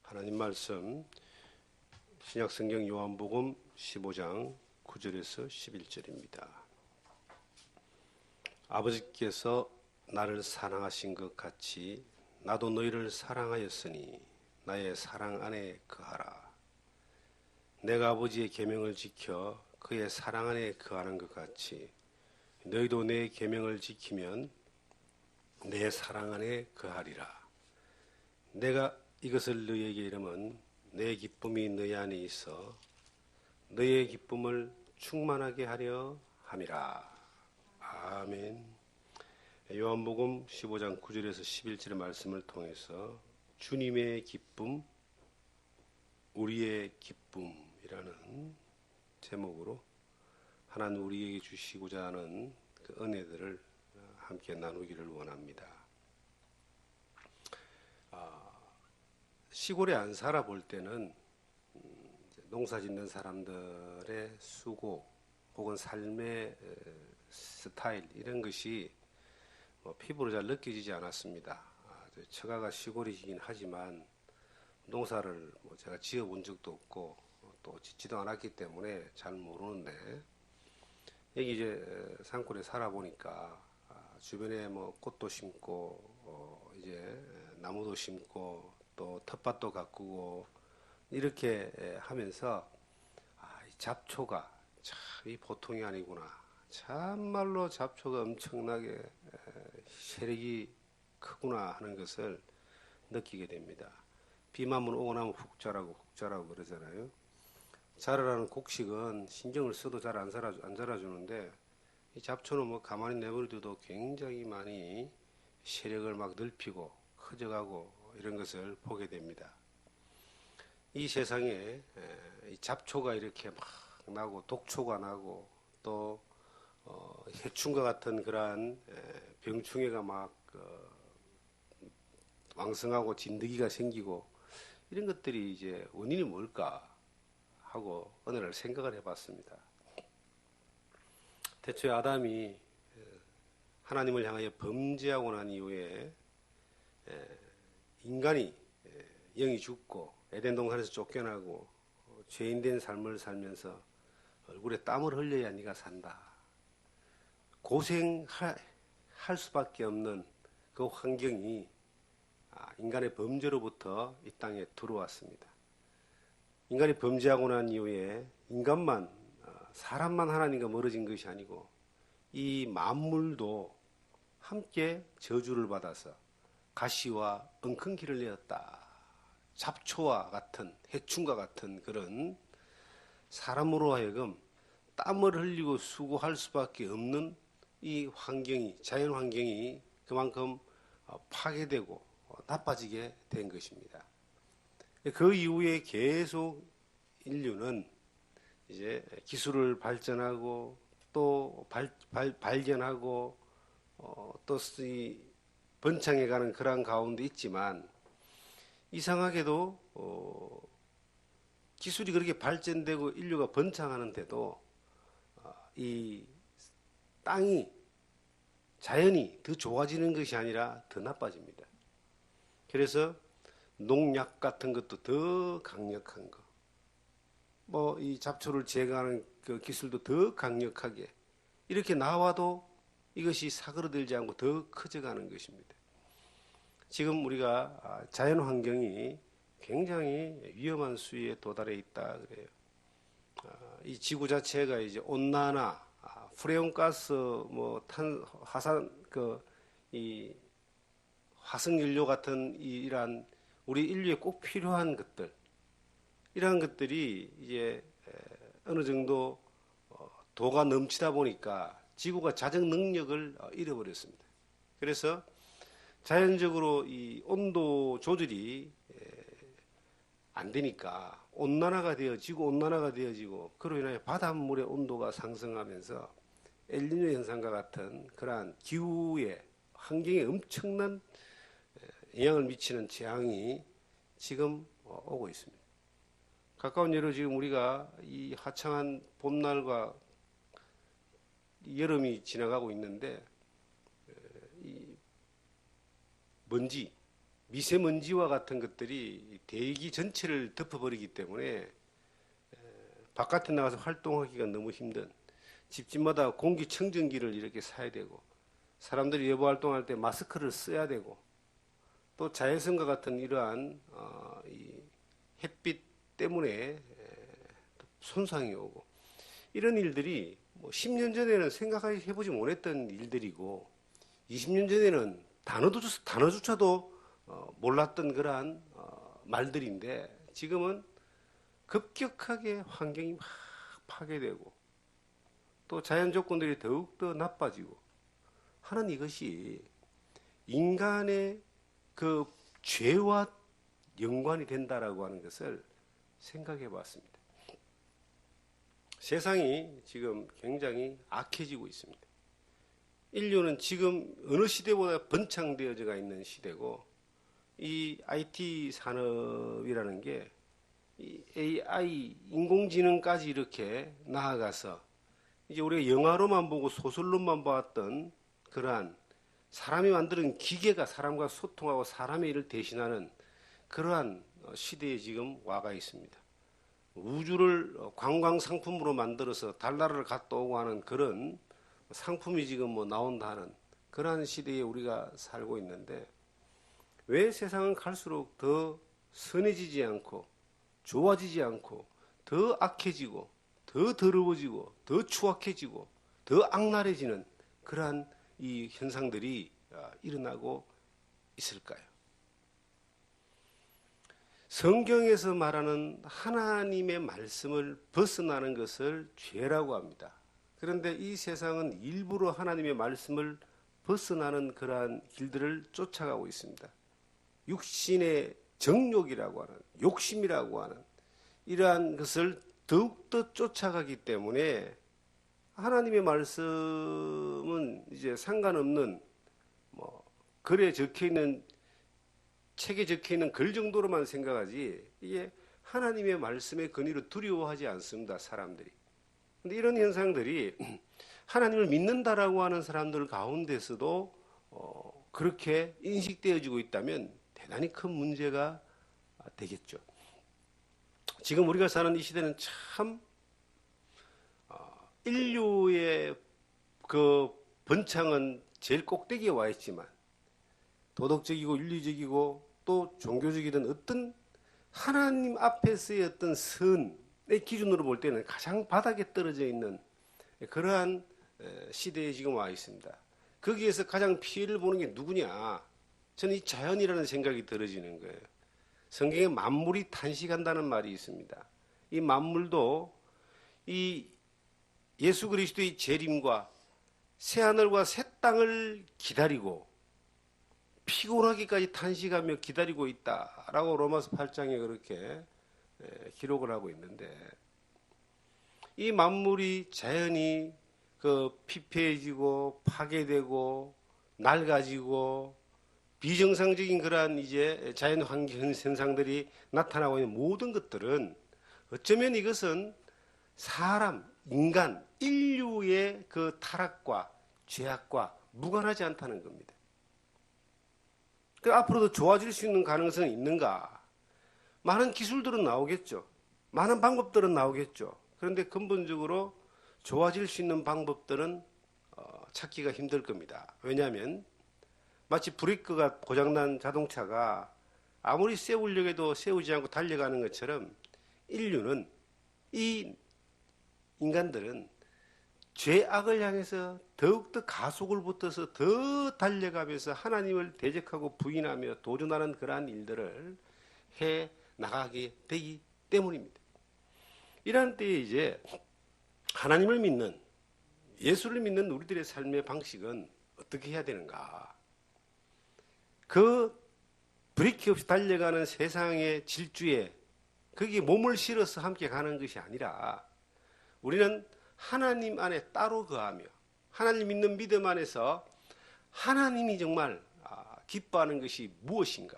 하나님 말씀 신약성경 요한복음 15장 9절에서 11절입니다. 아버지께서 나를 사랑하신 것 같이 나도 너희를 사랑하였으니 나의 사랑 안에 거하라. 내가 아버지의 계명을 지켜 그의 사랑 안에 거하는 것 같이 너희도 내 계명을 지키면 내 사랑 안에 거하리라. 내가 이것을 너희에게 이르면 내 기쁨이 너희 안에 있어 너희의 기쁨을 충만하게 하려 함이라. 아멘. 요한복음 15장 9절에서 11절의 말씀을 통해서 주님의 기쁨, 우리의 기쁨이라는 제목으로 하나님 우리에게 주시고자 하는 그 은혜들을 함께 나누기를 원합니다. 시골에 안 살아볼 때는 농사 짓는 사람들의 수고 혹은 삶의 스타일 이런 것이 피부로 잘 느껴지지 않았습니다. 처가가 시골이긴 하지만 농사를 제가 지어본 적도 없고 또 짓지도 않았기 때문에 잘 모르는데 여기 이제 산골에 살아보니까 주변에 꽃도 심고 이제 나무도 심고 또 텃밭도 가꾸고 이렇게 하면서 이 잡초가 참 보통이 아니구나. 참말로 잡초가 엄청나게 세력이 크구나 하는 것을 느끼게 됩니다. 비만 오고 나면 훅 자라고 그러잖아요. 자라라는 곡식은 신경을 써도 잘 안 자라주는데 이 잡초는 가만히 내버려둬도 굉장히 많이 세력을 막 넓히고 커져가고 이런 것을 보게 됩니다. 이 세상에 이 잡초가 이렇게 막 나고 독초가 나고 또 해충과 같은 그러한 병충해가 막 왕성하고 진드기가 생기고 이런 것들이 이제 원인이 뭘까 하고 어느 날 생각을 해봤습니다. 태초에 아담이 하나님을 향하여 범죄하고 난 이후에 인간이 영이 죽고 에덴 동산에서 쫓겨나고 죄인된 삶을 살면서 얼굴에 땀을 흘려야 네가 산다. 고생할 수밖에 없는 그 환경이 인간의 범죄로부터 이 땅에 들어왔습니다. 인간이 범죄하고 난 이후에 인간만 사람만 하나님과 멀어진 것이 아니고 이 만물도 함께 저주를 받아서 가시와 엉겅퀴를 내었다. 잡초와 같은 해충과 같은 그런 사람으로 하여금 땀을 흘리고 수고할 수밖에 없는 이 환경이 자연 환경이 그만큼 파괴되고 나빠지게 된 것입니다. 그 이후에 계속 인류는 이제 기술을 발전하고 또 발견하고 또 번창해가는 그런 가운데 있지만 이상하게도 기술이 그렇게 발전되고 인류가 번창하는데도 이 땅이 자연이 더 좋아지는 것이 아니라 더 나빠집니다. 그래서 농약 같은 것도 더 강력한 거, 이 잡초를 제거하는 그 기술도 더 강력하게 이렇게 나와도 이것이 사그러들지 않고 더 커져가는 것입니다. 지금 우리가 자연 환경이 굉장히 위험한 수위에 도달해 있다 그래요. 이 지구 자체가 이제 온난화, 프레온가스, 화산, 이 화석연료 같은 이러한 우리 인류에 꼭 필요한 것들, 이러한 것들이 이제 어느 정도 도가 넘치다 보니까 지구가 자정 능력을 잃어버렸습니다. 그래서 자연적으로 이 온도 조절이 안 되니까 온난화가 되어지고 그로 인하여 바닷물의 온도가 상승하면서 엘니뇨 현상과 같은 그러한 기후의 환경에 엄청난 영향을 미치는 재앙이 지금 오고 있습니다. 가까운 예로 지금 우리가 이 화창한 봄날과 여름이 지나가고 있는데 이 먼지, 미세먼지와 같은 것들이 대기 전체를 덮어버리기 때문에 바깥에 나가서 활동하기가 너무 힘든, 집집마다 공기청정기를 이렇게 사야 되고, 사람들이 외부 활동할 때 마스크를 써야 되고, 또 자외선과 같은 이러한 이 햇빛 때문에 손상이 오고, 이런 일들이 뭐 10년 전에는 생각해보지 못했던 일들이고 20년 전에는 단어조차도 몰랐던 그러한 말들인데, 지금은 급격하게 환경이 막 파괴되고 또 자연 조건들이 더욱더 나빠지고 하는 이것이 인간의 그 죄와 연관이 된다라고 하는 것을 생각해 봤습니다. 세상이 지금 굉장히 악해지고 있습니다. 인류는 지금 어느 시대보다 번창되어져 있는 시대고, 이 IT 산업이라는 게 이 AI, 인공지능까지 이렇게 나아가서 이제 우리가 영화로만 보고 소설로만 봤던 그러한 사람이 만드는 기계가 사람과 소통하고 사람의 일을 대신하는 그러한 시대에 지금 와가 있습니다. 우주를 관광 상품으로 만들어서 달나라를 갔다 오고 하는 그런 상품이 지금 뭐 나온다 하는 그러한 시대에 우리가 살고 있는데, 왜 세상은 갈수록 더 선해지지 않고 좋아지지 않고 더 악해지고 더 더러워지고 더 추악해지고 더 악랄해지는 그러한 이 현상들이 일어나고 있을까요? 성경에서 말하는 하나님의 말씀을 벗어나는 것을 죄라고 합니다. 그런데 이 세상은 일부러 하나님의 말씀을 벗어나는 그러한 길들을 쫓아가고 있습니다. 육신의 정욕이라고 하는, 욕심이라고 하는 이러한 것을 더욱더 쫓아가기 때문에 하나님의 말씀은 이제 상관없는 뭐 글에 적혀있는, 책에 적혀있는 글 정도로만 생각하지, 이게 하나님의 말씀의 권위를 두려워하지 않습니다, 사람들이. 근데 이런 현상들이 하나님을 믿는다라고 하는 사람들 가운데서도 그렇게 인식되어지고 있다면 대단히 큰 문제가 되겠죠. 지금 우리가 사는 이 시대는 참 인류의 그 번창은 제일 꼭대기에 와 있지만, 도덕적이고 윤리적이고 또 종교적이든 어떤 하나님 앞에서의 어떤 선의 기준으로 볼 때는 가장 바닥에 떨어져 있는 그러한 시대에 지금 와 있습니다. 거기에서 가장 피해를 보는 게 누구냐? 저는 이 자연이라는 생각이 들어지는 거예요. 성경에 만물이 탄식한다는 말이 있습니다. 이 만물도 이 예수 그리스도의 재림과 새하늘과 새 땅을 기다리고 피곤하기까지 탄식하며 기다리고 있다라고 로마서 8장에 그렇게 기록을 하고 있는데, 이 만물이, 자연이 그 피폐해지고 파괴되고 낡아지고 비정상적인 그러한 이제 자연 환경 현상들이 나타나고 있는 모든 것들은 어쩌면 이것은 사람, 인간, 인류의 그 타락과 죄악과 무관하지 않다는 겁니다. 그 앞으로도 좋아질 수 있는 가능성이 있는가? 많은 기술들은 나오겠죠. 많은 방법들은 나오겠죠. 그런데 근본적으로 좋아질 수 있는 방법들은 찾기가 힘들 겁니다. 왜냐하면 마치 브레이크가 고장난 자동차가 아무리 세우려고 해도 세우지 않고 달려가는 것처럼, 인류는, 이 인간들은 죄악을 향해서 더욱더 가속을 붙어서 더 달려가면서 하나님을 대적하고 부인하며 도전하는 그러한 일들을 해 나가게 되기 때문입니다. 이러한 때에 이제 하나님을 믿는, 예수를 믿는 우리들의 삶의 방식은 어떻게 해야 되는가? 그 브레이크 없이 달려가는 세상의 질주에 거기에 몸을 실어서 함께 가는 것이 아니라, 우리는 하나님 안에 따로 거하며 하나님 믿는 믿음 안에서 하나님이 정말 기뻐하는 것이 무엇인가?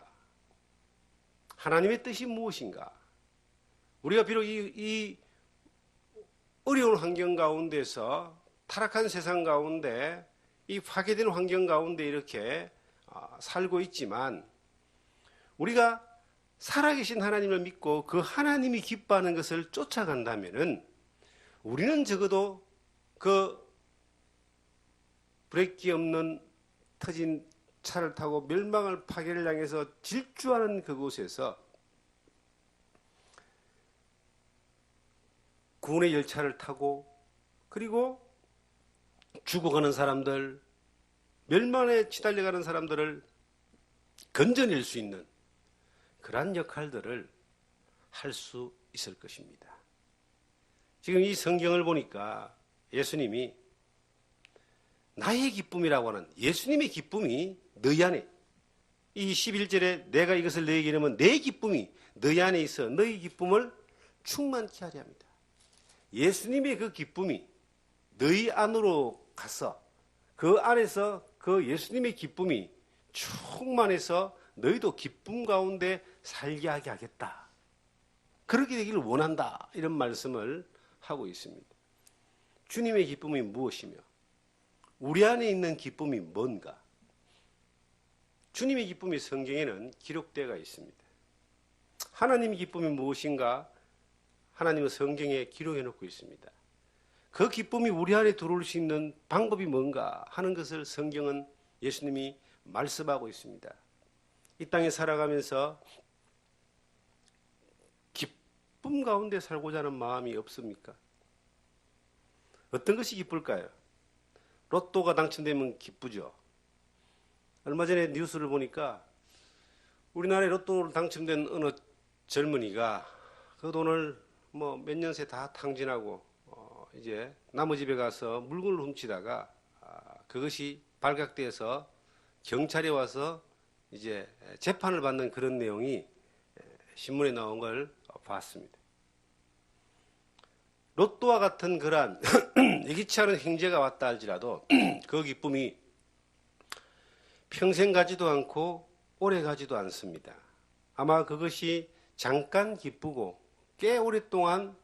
하나님의 뜻이 무엇인가? 우리가 비록 이 어려운 환경 가운데서, 타락한 세상 가운데, 이 파괴된 환경 가운데 이렇게 살고 있지만, 우리가 살아계신 하나님을 믿고 그 하나님이 기뻐하는 것을 쫓아간다면은 우리는 적어도 그 브레이크 없는 터진 차를 타고 멸망을 파괴를 향해서 질주하는 그곳에서 구원의 열차를 타고 그리고 죽어가는 사람들, 멸망에 치달려가는 사람들을 건져낼 수 있는 그러한 역할들을 할 수 있을 것입니다. 지금 이 성경을 보니까 예수님이 나의 기쁨이라고 하는 예수님의 기쁨이 너희 안에, 이 11절에 내가 이것을 너희에게 이르면 내 기쁨이 너희 안에 있어 너희 기쁨을 충만케 하려 합니다. 예수님의 그 기쁨이 너희 안으로 가서 그 안에서 그 예수님의 기쁨이 충만해서 너희도 기쁨 가운데 살게 하게 하겠다. 그렇게 되기를 원한다. 이런 말씀을 하고 있습니다. 주님의 기쁨이 무엇이며 우리 안에 있는 기쁨이 뭔가? 주님의 기쁨이 성경에는 기록되어 있습니다. 하나님의 기쁨이 무엇인가? 하나님은 성경에 기록해 놓고 있습니다. 그 기쁨이 우리 안에 들어올 수 있는 방법이 뭔가 하는 것을 성경은 예수님이 말씀하고 있습니다. 이 땅에 살아가면서 기쁨 가운데 살고자 하는 마음이 없습니까? 어떤 것이 기쁠까요? 로또가 당첨되면 기쁘죠. 얼마 전에 뉴스를 보니까 우리나라에 로또를 당첨된 어느 젊은이가 그 돈을 뭐 몇 년 새 다 탕진하고 이제 남의 집에 가서 물건을 훔치다가 그것이 발각돼서 경찰에 와서 이제 재판을 받는 그런 내용이 신문에 나온 걸 봤습니다. 로또와 같은 그러한 예기치 않은 행재가 왔다 할지라도 그 기쁨이 평생 가지도 않고 오래 가지도 않습니다. 아마 그것이 잠깐 기쁘고 꽤 오랫동안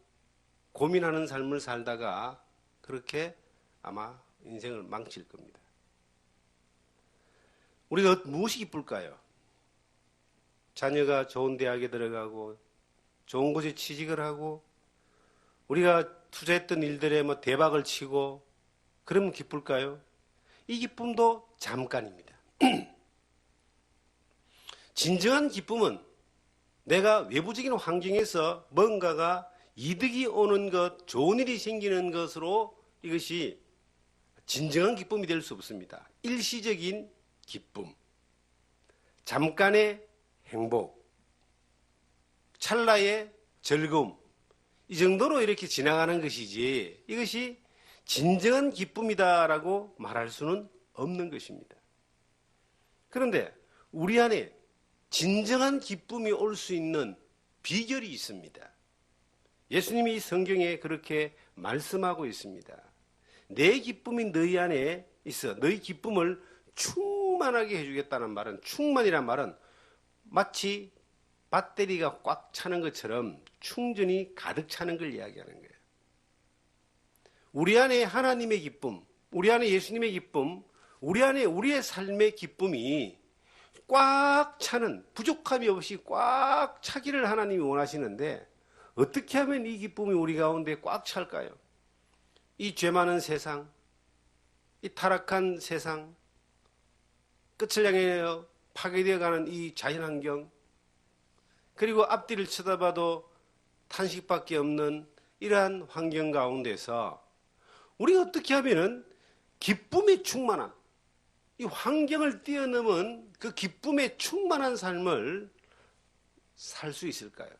고민하는 삶을 살다가 그렇게 아마 인생을 망칠 겁니다. 우리가 무엇이 기쁠까요? 자녀가 좋은 대학에 들어가고 좋은 곳에 취직을 하고 우리가 투자했던 일들에 뭐 대박을 치고 그러면 기쁠까요? 이 기쁨도 잠깐입니다. 진정한 기쁨은 내가 외부적인 환경에서 뭔가가 이득이 오는 것, 좋은 일이 생기는 것으로 이것이 진정한 기쁨이 될 수 없습니다. 일시적인 기쁨, 잠깐의 행복, 찰나의 즐거움, 이 정도로 이렇게 지나가는 것이지 이것이 진정한 기쁨이다라고 말할 수는 없는 것입니다. 그런데 우리 안에 진정한 기쁨이 올 수 있는 비결이 있습니다. 예수님이 성경에 그렇게 말씀하고 있습니다. 내 기쁨이 너희 안에 있어 너희 기쁨을 충만하게 해주겠다는 말은, 충만이란 말은 마치 배터리가 꽉 차는 것처럼 충전이 가득 차는 걸 이야기하는 거예요. 우리 안에 하나님의 기쁨, 우리 안에 예수님의 기쁨, 우리 안에 우리의 삶의 기쁨이 꽉 차는, 부족함이 없이 꽉 차기를 하나님이 원하시는데 어떻게 하면 이 기쁨이 우리 가운데 꽉 찰까요? 이 죄 많은 세상, 이 타락한 세상, 끝을 향해 파괴되어가는 이 자연환경, 그리고 앞뒤를 쳐다봐도 탄식밖에 없는 이러한 환경 가운데서 우리가 어떻게 하면은 기쁨에 충만한, 이 환경을 뛰어넘은 그 기쁨에 충만한 삶을 살 수 있을까요?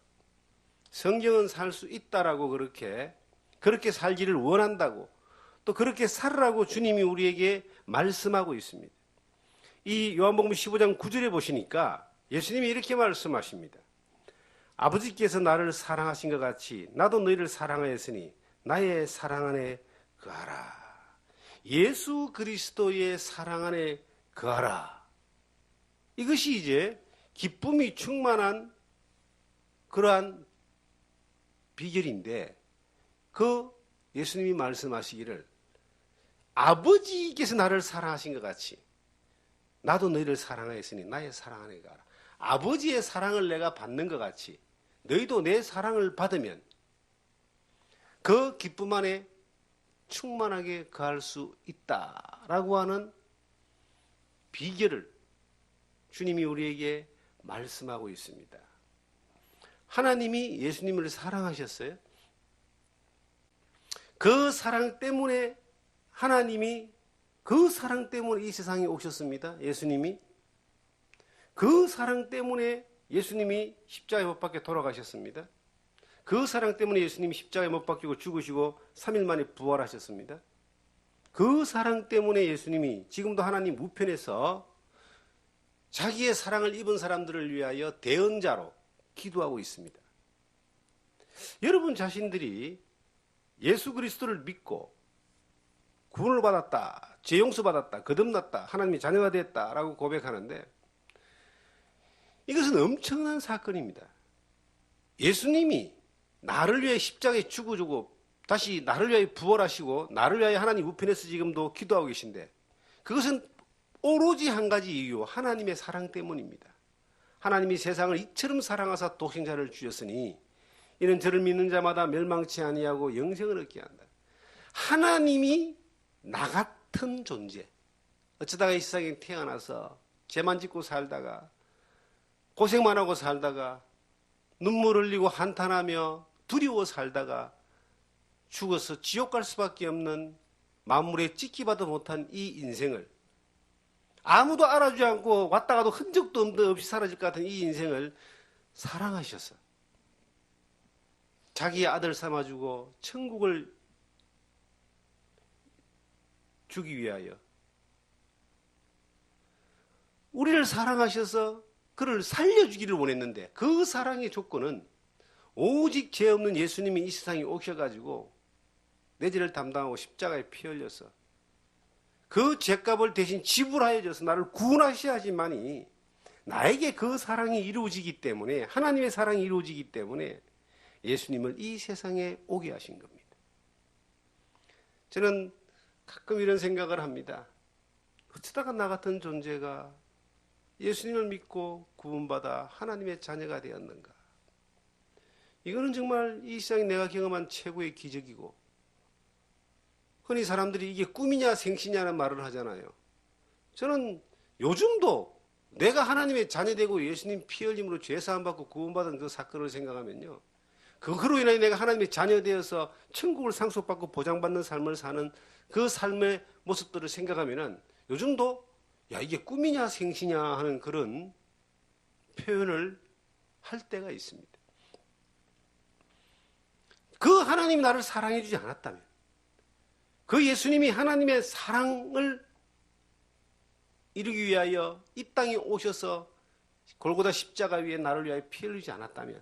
성경은 살 수 있다라고 그렇게 살기를 원한다고, 또 그렇게 살으라고 주님이 우리에게 말씀하고 있습니다. 이 요한복음 15장 9절에 보시니까 예수님이 이렇게 말씀하십니다. 아버지께서 나를 사랑하신 것 같이 나도 너희를 사랑하였으니 나의 사랑 안에 거하라. 예수 그리스도의 사랑 안에 거하라. 이것이 이제 기쁨이 충만한 그러한 비결인데, 그 예수님이 말씀하시기를 아버지께서 나를 사랑하신 것 같이 나도 너희를 사랑하였으니 나의 사랑 안에 거하라. 아버지의 사랑을 내가 받는 것 같이 너희도 내 사랑을 받으면 그 기쁨 안에 충만하게 거할 수 있다라고 하는 비결을 주님이 우리에게 말씀하고 있습니다. 하나님이 예수님을 사랑하셨어요. 그 사랑 때문에 하나님이 그 사랑 때문에 이 세상에 오셨습니다. 예수님이 그 사랑 때문에 예수님이 십자가에 못 박혀 돌아가셨습니다. 그 사랑 때문에 예수님이 십자가에 못 박히고 죽으시고 3일 만에 부활하셨습니다. 그 사랑 때문에 예수님이 지금도 하나님 우편에서 자기의 사랑을 입은 사람들을 위하여 대언자로 기도하고 있습니다. 여러분 자신들이 예수 그리스도를 믿고 구원을 받았다, 죄 용서 받았다, 거듭났다, 하나님의 자녀가 됐다라고 고백하는데 이것은 엄청난 사건입니다. 예수님이 나를 위해 십자가에 죽어주고 다시 나를 위하여 부활하시고 나를 위하여 하나님 우편에서 지금도 기도하고 계신데 그것은 오로지 한 가지 이유, 하나님의 사랑 때문입니다. 하나님이 세상을 이처럼 사랑하사 독생자를 주셨으니 이는 저를 믿는 자마다 멸망치 아니하고 영생을 얻게 한다. 하나님이 나 같은 존재, 어쩌다가 이 세상에 태어나서 죄만 짓고 살다가 고생만 하고 살다가 눈물 흘리고 한탄하며 두려워 살다가 죽어서 지옥 갈 수밖에 없는 만물에 찍기봐도 못한 이 인생을 아무도 알아주지 않고 왔다가도 흔적도 없이 사라질 것 같은 이 인생을 사랑하셔서 자기의 아들 삼아주고 천국을 주기 위하여 우리를 사랑하셔서 그를 살려주기를 원했는데 그 사랑의 조건은 오직 죄 없는 예수님이 이 세상에 오셔가지고 내 죄를 담당하고 십자가에 피 흘려서 그 죄값을 대신 지불하여 줘서 나를 구원하셔야지만이 나에게 그 사랑이 이루어지기 때문에 하나님의 사랑이 이루어지기 때문에 예수님을 이 세상에 오게 하신 겁니다. 저는 가끔 이런 생각을 합니다. 어쩌다가 나 같은 존재가 예수님을 믿고 구원받아 하나님의 자녀가 되었는가. 이거는 정말 이 세상에 내가 경험한 최고의 기적이고 흔히 사람들이 이게 꿈이냐 생시냐는 말을 하잖아요. 저는 요즘도 내가 하나님의 자녀되고 예수님 피 흘림으로 죄사함 받고 구원받은 그 사건을 생각하면요. 그로 인해 내가 하나님의 자녀되어서 천국을 상속받고 보장받는 삶을 사는 그 삶의 모습들을 생각하면은 요즘도 야 이게 꿈이냐 생시냐 하는 그런 표현을 할 때가 있습니다. 그 하나님이 나를 사랑해 주지 않았다면 그 예수님이 하나님의 사랑을 이루기 위하여 이 땅에 오셔서 골고다 십자가 위에 나를 위하여 피 흘리지 않았다면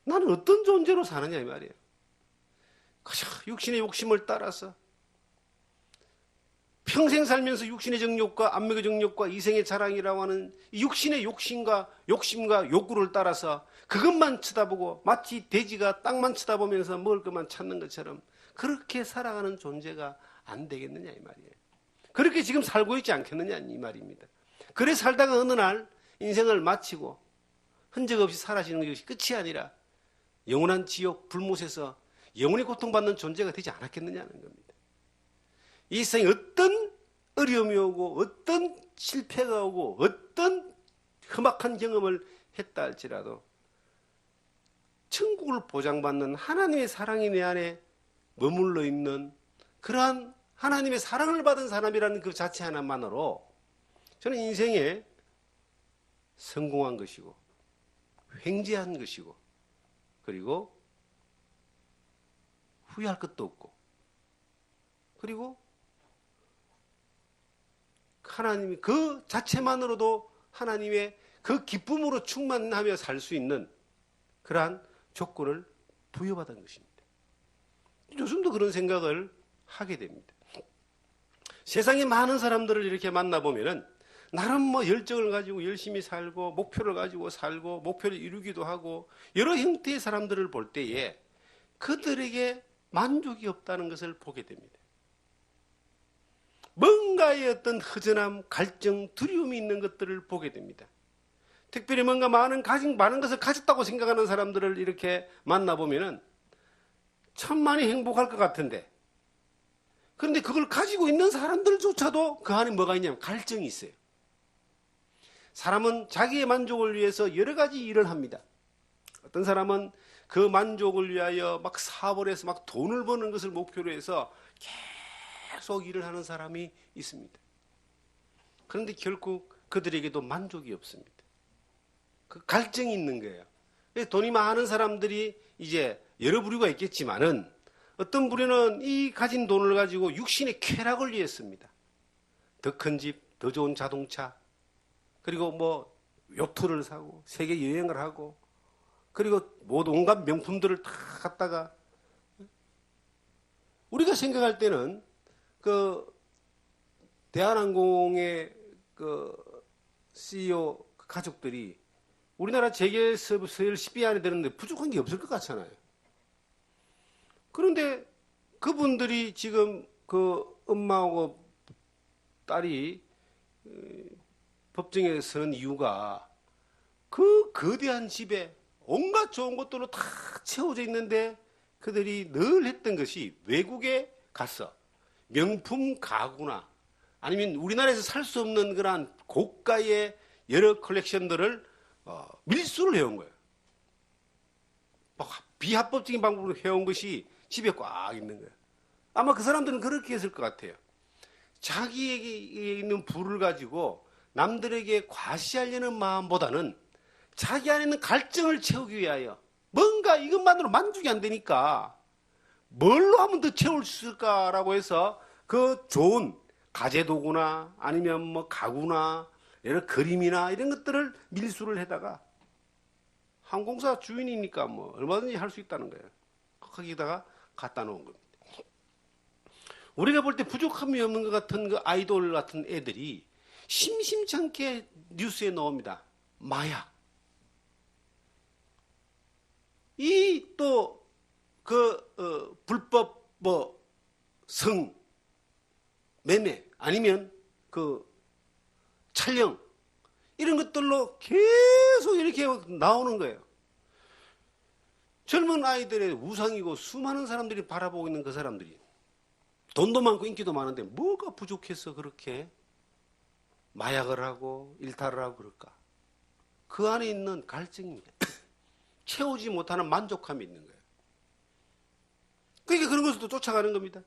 나는 어떤 존재로 사느냐 이 말이에요. 그저 육신의 욕심을 따라서 평생 살면서 육신의 정욕과 안목의 정욕과 이생의 자랑이라고 하는 육신의 욕심과 욕구를 따라서 그것만 쳐다보고 마치 돼지가 땅만 쳐다보면서 먹을 것만 찾는 것처럼 그렇게 살아가는 존재가 안 되겠느냐 이 말이에요. 그렇게 지금 살고 있지 않겠느냐 이 말입니다. 그래 살다가 어느 날 인생을 마치고 흔적 없이 사라지는 것이 끝이 아니라 영원한 지옥 불못에서 영원히 고통받는 존재가 되지 않았겠느냐는 겁니다. 이 세상에 어떤 어려움이 오고 어떤 실패가 오고 어떤 험악한 경험을 했다 할지라도 천국을 보장받는 하나님의 사랑이 내 안에 머물러 있는 그러한 하나님의 사랑을 받은 사람이라는 그 자체 하나만으로 저는 인생에 성공한 것이고 횡재한 것이고 그리고 후회할 것도 없고 그리고 하나님이 그 자체만으로도 하나님의 그 기쁨으로 충만하며 살 수 있는 그러한 조건을 부여받은 것입니다. 요즘도 그런 생각을 하게 됩니다. 세상에 많은 사람들을 이렇게 만나보면은 나름 열정을 가지고 열심히 살고 목표를 가지고 살고 목표를 이루기도 하고 여러 형태의 사람들을 볼 때에 그들에게 만족이 없다는 것을 보게 됩니다. 뭔가의 어떤 허전함, 갈증, 두려움이 있는 것들을 보게 됩니다. 특별히 뭔가 많은 것을 가졌다고 생각하는 사람들을 이렇게 만나보면은 참 많이 행복할 것 같은데, 그런데 그걸 가지고 있는 사람들조차도 그 안에 뭐가 있냐면 갈증이 있어요. 사람은 자기의 만족을 위해서 여러 가지 일을 합니다. 어떤 사람은 그 만족을 위하여 막 사업을 해서 막 돈을 버는 것을 목표로 해서 계속 일을 하는 사람이 있습니다. 그런데 결국 그들에게도 만족이 없습니다. 그 갈증이 있는 거예요. 돈이 많은 사람들이 이제 여러 부류가 있겠지만은 어떤 부류는 이 가진 돈을 가지고 육신의 쾌락을 위해 씁니다. 더 큰 집, 더 좋은 자동차, 그리고 뭐 요트를 사고 세계 여행을 하고, 그리고 모두 온갖 명품들을 다 갖다가, 우리가 생각할 때는 그 대한항공의 그 CEO 가족들이 우리나라 재계 서열 10위 안에 드는데 부족한 게 없을 것 같잖아요. 그런데 그분들이 지금 그 엄마하고 딸이 법정에 서는 이유가 그 거대한 집에 온갖 좋은 것들로 다 채워져 있는데, 그들이 늘 했던 것이 외국에 가서 명품 가구나 아니면 우리나라에서 살 수 없는 그러한 고가의 여러 컬렉션들을 밀수를 해온 거예요. 비합법적인 방법으로 해온 것이 집에 꽉 있는 거예요. 아마 그 사람들은 그렇게 했을 것 같아요. 자기에게 있는 부를 가지고 남들에게 과시하려는 마음보다는 자기 안에 있는 갈증을 채우기 위하여, 뭔가 이것만으로 만족이 안 되니까 뭘로 하면 더 채울 수 있을까라고 해서 그 좋은 가재도구나 아니면 뭐 가구나 여러 그림이나 이런 것들을 밀수를 해다가, 항공사 주인이니까 뭐 얼마든지 할 수 있다는 거예요. 거기다가 갖다 놓은 겁니다. 우리가 볼 때 부족함이 없는 것 같은 그 아이돌 같은 애들이 심심찮게 뉴스에 나옵니다. 마약. 이 또 그 불법 뭐 성 매매 아니면 그 촬영, 이런 것들로 계속 이렇게 나오는 거예요. 젊은 아이들의 우상이고 수많은 사람들이 바라보고 있는 그 사람들이 돈도 많고 인기도 많은데 뭐가 부족해서 그렇게 마약을 하고 일탈을 하고 그럴까? 그 안에 있는 갈증입니다. 채우지 못하는 만족감이 있는 거예요. 그러니까 그런 것을 또 쫓아가는 겁니다.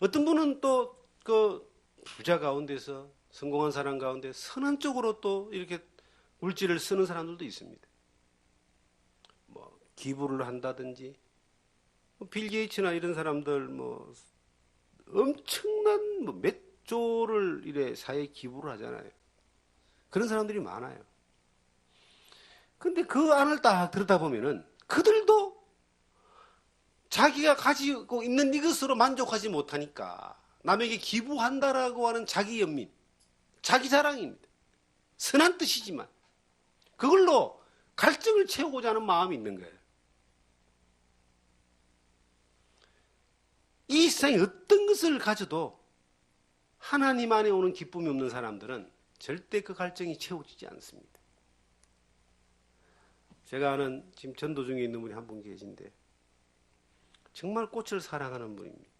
어떤 분은 또 그 부자 가운데서 성공한 사람 가운데 선한 쪽으로 또 이렇게 물질을 쓰는 사람들도 있습니다. 뭐 기부를 한다든지, 빌 게이츠나 이런 사람들 뭐 엄청난 몇 조를 이래 사회에 기부를 하잖아요. 그런 사람들이 많아요. 근데 그 안을 딱 들여다보면은 그들도 자기가 가지고 있는 이것으로 만족하지 못하니까 남에게 기부한다라고 하는 자기 연민, 자기 자랑입니다. 선한 뜻이지만 그걸로 갈증을 채우고자 하는 마음이 있는 거예요. 이 세상에 어떤 것을 가져도 하나님 안에 오는 기쁨이 없는 사람들은 절대 그 갈증이 채워지지 않습니다. 제가 아는 지금 전도 중에 있는 분이 한 분 계신데 정말 꽃을 사랑하는 분입니다.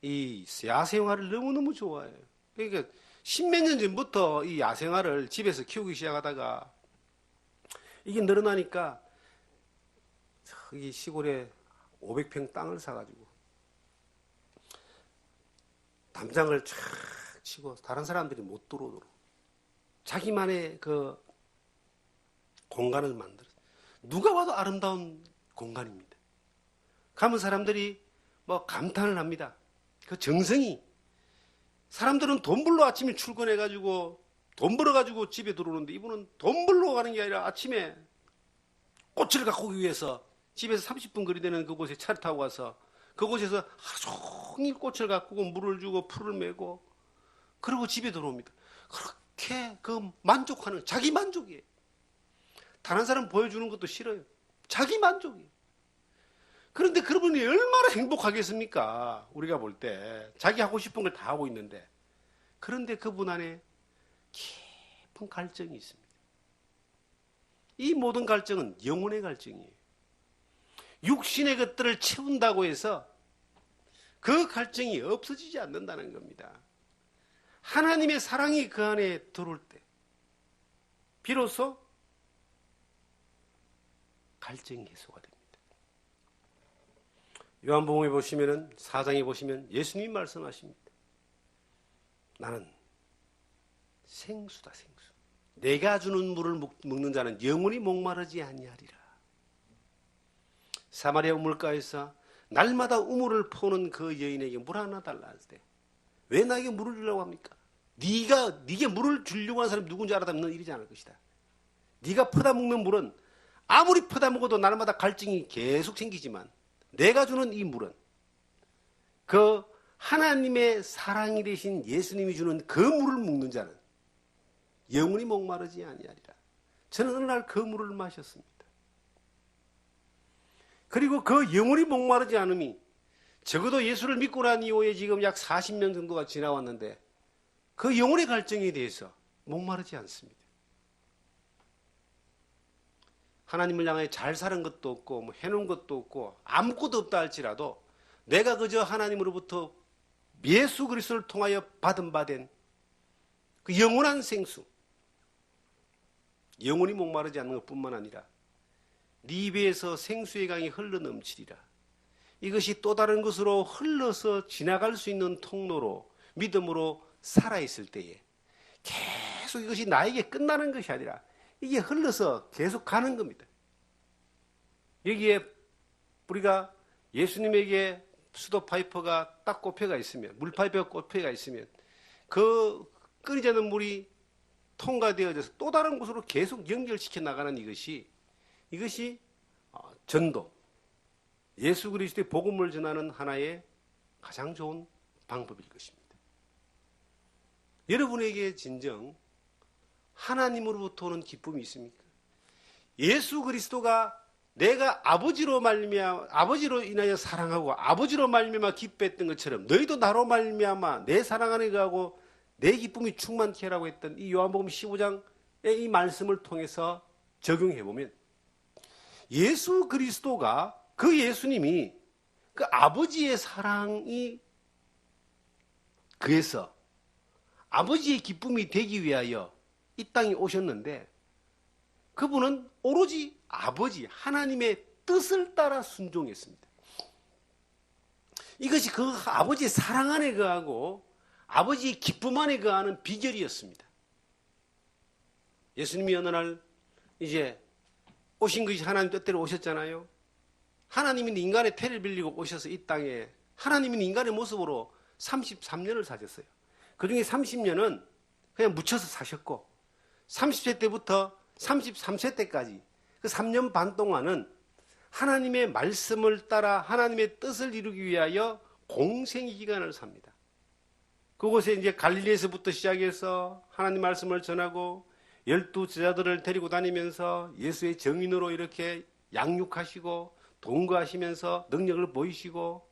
이 야생화를 너무너무 좋아해요. 그러니까 십몇 년 전부터 이 야생화를 집에서 키우기 시작하다가 이게 늘어나니까 저기 시골에 500평 땅을 사가지고 담장을 쫙 치고 다른 사람들이 못 들어오도록 자기만의 그 공간을 만들어서, 누가 봐도 아름다운 공간입니다. 가면 사람들이 뭐 감탄을 합니다. 그 정성이, 사람들은 돈 벌러 아침에 출근해가지고 돈 벌어가지고 집에 들어오는데 이분은 돈 벌러 가는 게 아니라 아침에 꽃을 갖고 오기 위해서 집에서 30분 거리 되는 그곳에 차를 타고 가서 그곳에서 하루 종일 꽃을 가꾸고 물을 주고 풀을 메고 그러고 집에 들어옵니다. 그렇게 그 만족하는, 자기 만족이에요. 다른 사람 보여주는 것도 싫어요. 자기 만족이에요. 그런데 그분이 얼마나 행복하겠습니까? 우리가 볼 때 자기 하고 싶은 걸 다 하고 있는데. 그런데 그분 안에 깊은 갈증이 있습니다. 이 모든 갈증은 영혼의 갈증이에요. 육신의 것들을 채운다고 해서 그 갈증이 없어지지 않는다는 겁니다. 하나님의 사랑이 그 안에 들어올 때 비로소 갈증이 해소가 됩니다. 요한복음에 보시면은 4장에 보시면 예수님이 말씀하십니다. 나는 생수다, 생수. 내가 주는 물을 먹는 자는 영원히 목마르지 아니하리라. 사마리아 우물가에서 날마다 우물을 퍼오는 그 여인에게 물 하나 달라 할 때 왜 나에게 물을 주려고 합니까? 네게 물을 주려고 하는 사람이 누군지 알아다면 넌 이러지 않을 것이다. 네가 퍼다 먹는 물은 아무리 퍼다 먹어도 날마다 갈증이 계속 생기지만 내가 주는 이 물은 그 하나님의 사랑이 되신 예수님이 주는 그 물을 먹는 자는 영원히 목마르지 아니하리라. 저는 어느 날 그 물을 마셨습니다. 그리고 그 영원히 목마르지 않음이 적어도 예수를 믿고 난 이후에 지금 약 40년 정도가 지나왔는데 그 영혼의 갈증에 대해서 목마르지 않습니다. 하나님을 향해 잘 사는 것도 없고 뭐 해놓은 것도 없고 아무것도 없다 할지라도 내가 그저 하나님으로부터 예수 그리스도를 통하여 받은 바된 그 영원한 생수, 영원히 목마르지 않는 것뿐만 아니라 네 입에서 생수의 강이 흘러넘치리라. 이것이 또 다른 것으로 흘러서 지나갈 수 있는 통로로 믿음으로 살아있을 때에 계속 이것이 나에게 끝나는 것이 아니라 이게 흘러서 계속 가는 겁니다. 여기에 우리가 예수님에게 수도 파이퍼가 딱 꼽혀가 있으면, 물 파이퍼가 꼽혀가 있으면 그 끊이지 않는 물이 통과되어져서 또 다른 곳으로 계속 연결시켜 나가는 이것이 전도, 예수 그리스도의 복음을 전하는 하나의 가장 좋은 방법일 것입니다. 여러분에게 진정 하나님으로부터 오는 기쁨이 있습니까? 예수 그리스도가 내가 아버지로 인하여 사랑하고 아버지로 말미암아 기뻐했던 것처럼 너희도 나로 말미암아 내 사랑 안에 거하고 내 기쁨이 충만케 하라고 했던 이 요한복음 15장의 이 말씀을 통해서 적용해 보면 예수 그리스도가 그 예수님이 그 아버지의 사랑이 그에서 아버지의 기쁨이 되기 위하여 이 땅에 오셨는데 그분은 오로지 아버지 하나님의 뜻을 따라 순종했습니다. 이것이 그 아버지의 사랑 안에 거하고 아버지의 기쁨 안에 거하는 비결이었습니다. 예수님이 어느 날 이제 오신 것이 하나님 뜻대로 오셨잖아요. 하나님이 인간의 태를 빌리고 오셔서 이 땅에 하나님이 인간의 모습으로 33년을 사셨어요. 그 중에 30년은 그냥 묻혀서 사셨고 30세 때부터 33세 때까지 그 3년 반 동안은 하나님의 말씀을 따라 하나님의 뜻을 이루기 위하여 공생의 기간을 삽니다. 그곳에 이제 갈릴리에서부터 시작해서 하나님 말씀을 전하고 12 제자들을 데리고 다니면서 예수의 정인으로 이렇게 양육하시고 동거하시면서 능력을 보이시고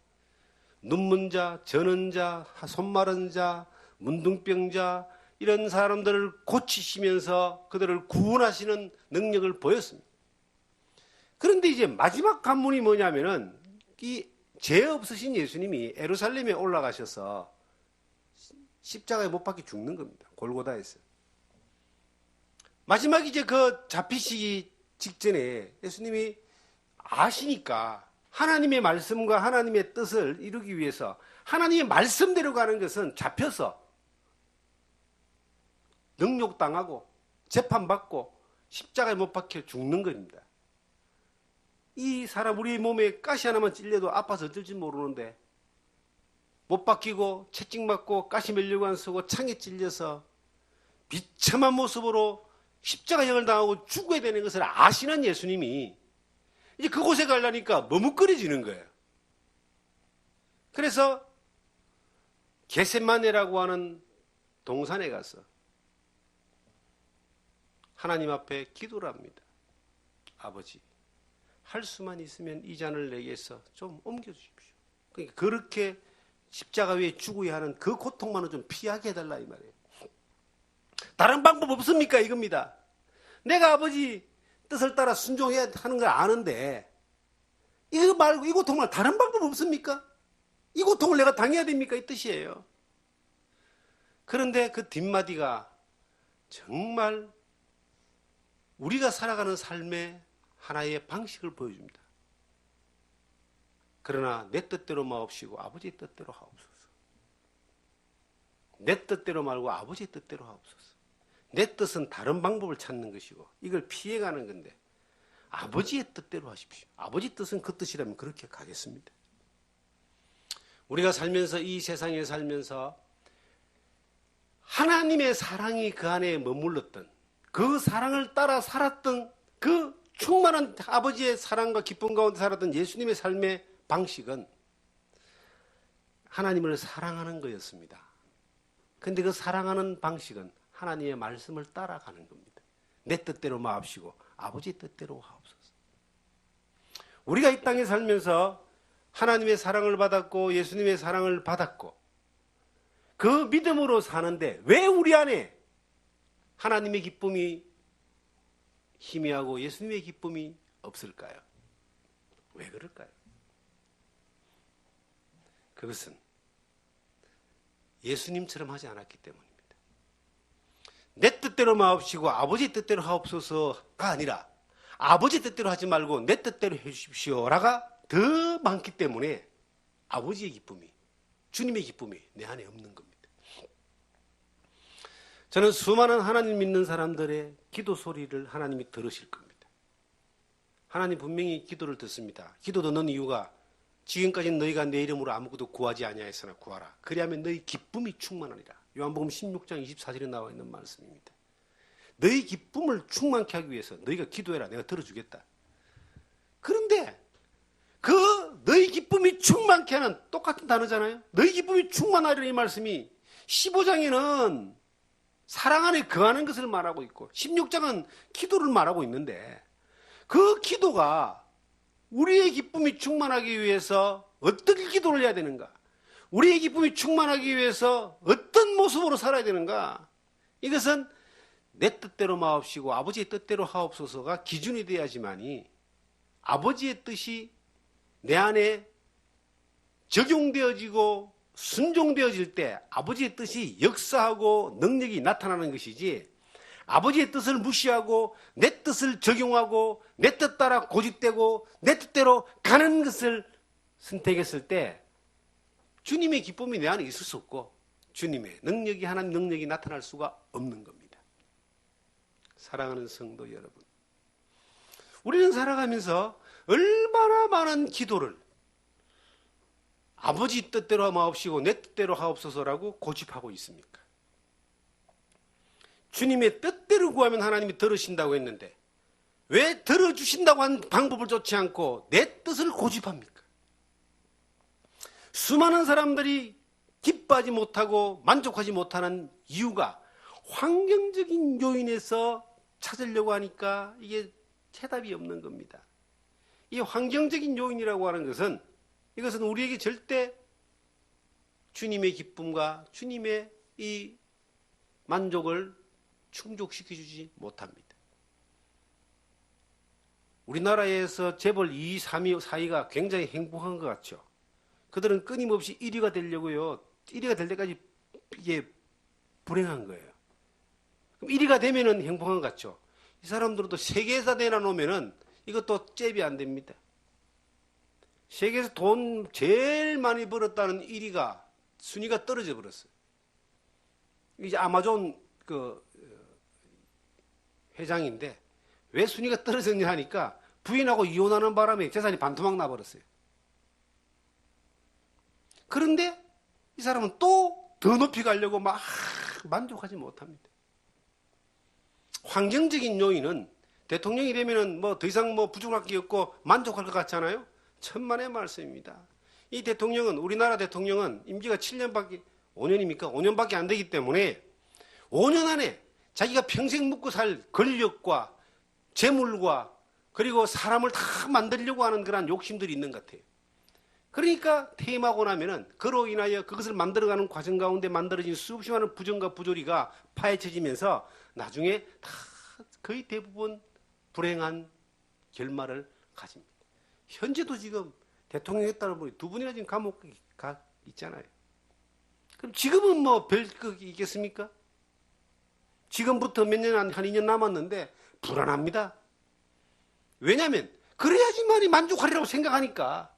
눈먼 자, 저는 자, 손 마른 자, 문둥병자 이런 사람들을 고치시면서 그들을 구원하시는 능력을 보였습니다. 그런데 이제 마지막 관문이 뭐냐면은 이 죄 없으신 예수님이 예루살렘에 올라가셔서 십자가에 못 박혀 죽는 겁니다. 골고다에서. 마지막 이제 그 잡히시기 직전에 예수님이 아시니까 하나님의 말씀과 하나님의 뜻을 이루기 위해서 하나님의 말씀대로 가는 것은 잡혀서 능욕당하고 재판받고 십자가에 못 박혀 죽는 겁니다. 이 사람 우리 몸에 가시 하나만 찔려도 아파서 어쩔지 모르는데 못 박히고 채찍맞고 가시 멸류관 쓰고 창에 찔려서 비참한 모습으로 십자가형을 당하고 죽어야 되는 것을 아시는 예수님이 이제 그곳에 가려니까 머뭇거려지는 거예요. 그래서 겟세마네라고 하는 동산에 가서 하나님 앞에 기도를 합니다. 아버지, 할 수만 있으면 이 잔을 내게서 좀 옮겨주십시오. 그러니까 그렇게 십자가 위에 죽어야 하는 그 고통만은 좀 피하게 해달라 이 말이에요. 다른 방법 없습니까? 이겁니다. 내가 아버지 뜻을 따라 순종해야 하는 걸 아는데 이거 말고 이 고통 말고 다른 방법 없습니까? 이 고통을 내가 당해야 됩니까? 이 뜻이에요. 그런데 그 뒷마디가 정말 우리가 살아가는 삶의 하나의 방식을 보여줍니다. 그러나 내 뜻대로 마옵시고 아버지의 뜻대로 하옵소서. 내 뜻대로 말고 아버지의 뜻대로 하옵소서. 내 뜻은 다른 방법을 찾는 것이고 이걸 피해가는 건데 아버지의 뜻대로 하십시오. 아버지 뜻은 그 뜻이라면 그렇게 가겠습니다. 우리가 살면서 이 세상에 살면서 하나님의 사랑이 그 안에 머물렀던 그 사랑을 따라 살았던 그 충만한 아버지의 사랑과 기쁨 가운데 살았던 예수님의 삶의 방식은 하나님을 사랑하는 거였습니다. 그런데 그 사랑하는 방식은 하나님의 말씀을 따라가는 겁니다. 내 뜻대로 마옵시고 아버지 뜻대로 하옵소서. 우리가 이 땅에 살면서 하나님의 사랑을 받았고 예수님의 사랑을 받았고 그 믿음으로 사는데 왜 우리 안에 하나님의 기쁨이 희미하고 예수님의 기쁨이 없을까요? 왜 그럴까요? 그것은 예수님처럼 하지 않았기 때문입니다. 내 뜻대로 마옵시고 아버지 뜻대로 하옵소서가 아니라 아버지 뜻대로 하지 말고 내 뜻대로 해주십시오라가 더 많기 때문에 아버지의 기쁨이, 주님의 기쁨이 내 안에 없는 겁니다. 저는 수많은 하나님 믿는 사람들의 기도 소리를 하나님이 들으실 겁니다. 하나님 분명히 기도를 듣습니다. 기도 듣는 이유가 지금까지는 너희가 내 이름으로 아무것도 구하지 아니하였으나 구하라. 그리하면 너희 기쁨이 충만하리라. 요한복음 16장 24절에 나와 있는 말씀입니다. 너희 기쁨을 충만케 하기 위해서 너희가 기도해라. 내가 들어주겠다. 그런데 그 너희 기쁨이 충만케 하는 똑같은 단어잖아요. 너희 기쁨이 충만하리라 이 말씀이 15장에는 사랑 안에 거하는 것을 말하고 있고 16장은 기도를 말하고 있는데 그 기도가 우리의 기쁨이 충만하기 위해서 어떻게 기도를 해야 되는가? 우리의 기쁨이 충만하기 위해서 어떤 모습으로 살아야 되는가? 이것은 내 뜻대로 마옵시고 아버지의 뜻대로 하옵소서가 기준이 돼야지만이 아버지의 뜻이 내 안에 적용되어지고 순종되어질 때 아버지의 뜻이 역사하고 능력이 나타나는 것이지 아버지의 뜻을 무시하고 내 뜻을 적용하고 내 뜻 따라 고집되고 내 뜻대로 가는 것을 선택했을 때 주님의 기쁨이 내 안에 있을 수 없고 주님의 능력이 하나님 능력이 나타날 수가 없는 겁니다. 사랑하는 성도 여러분, 우리는 살아가면서 얼마나 많은 기도를 아버지 뜻대로 마옵시고 내 뜻대로 하옵소서라고 고집하고 있습니까? 주님의 뜻대로 구하면 하나님이 들으신다고 했는데 왜 들어주신다고 한 방법을 쫓지 않고 내 뜻을 고집합니까? 수많은 사람들이 기뻐하지 못하고 만족하지 못하는 이유가 환경적인 요인에서 찾으려고 하니까 이게 해답이 없는 겁니다. 이 환경적인 요인이라고 하는 것은 이것은 우리에게 절대 주님의 기쁨과 주님의 이 만족을 충족시켜주지 못합니다. 우리나라에서 재벌 2위, 3위, 4위가 굉장히 행복한 것 같죠. 그들은 끊임없이 1위가 되려고요. 1위가 될 때까지 이게 불행한 거예요. 그럼 1위가 되면은 행복한 것 같죠. 이 사람들은 또 세계에서 내놔놓으면은 이것도 잽이 안 됩니다. 세계에서 돈 제일 많이 벌었다는 1위가 순위가 떨어져 버렸어요. 이제 아마존 회장인데 왜 순위가 떨어졌냐 하니까 부인하고 이혼하는 바람에 재산이 반토막 나버렸어요. 그런데 이 사람은 또 더 높이 가려고 막 만족하지 못합니다. 환경적인 요인은 대통령이 되면은 뭐 더 이상 뭐 부족할 게 없고 만족할 것 같잖아요. 천만의 말씀입니다. 이 대통령은 우리나라 대통령은 임기가 7년밖에 5년입니까? 5년밖에 안 되기 때문에 5년 안에 자기가 평생 묵고 살 권력과 재물과 그리고 사람을 다 만들려고 하는 그런 욕심들이 있는 것 같아요. 그러니까 퇴임하고 나면은 그로 인하여 그것을 만들어가는 과정 가운데 만들어진 수없이 많은 부정과 부조리가 파헤쳐지면서 나중에 다 거의 대부분 불행한 결말을 가집니다. 현재도 지금 대통령에 따른 분이 두 분이나 지금 감옥에 가 있잖아요. 그럼 지금은 뭐 별 극이 있겠습니까? 지금부터 몇 년, 한 2년 남았는데 불안합니다. 왜냐하면 그래야지만이 만족하리라고 생각하니까.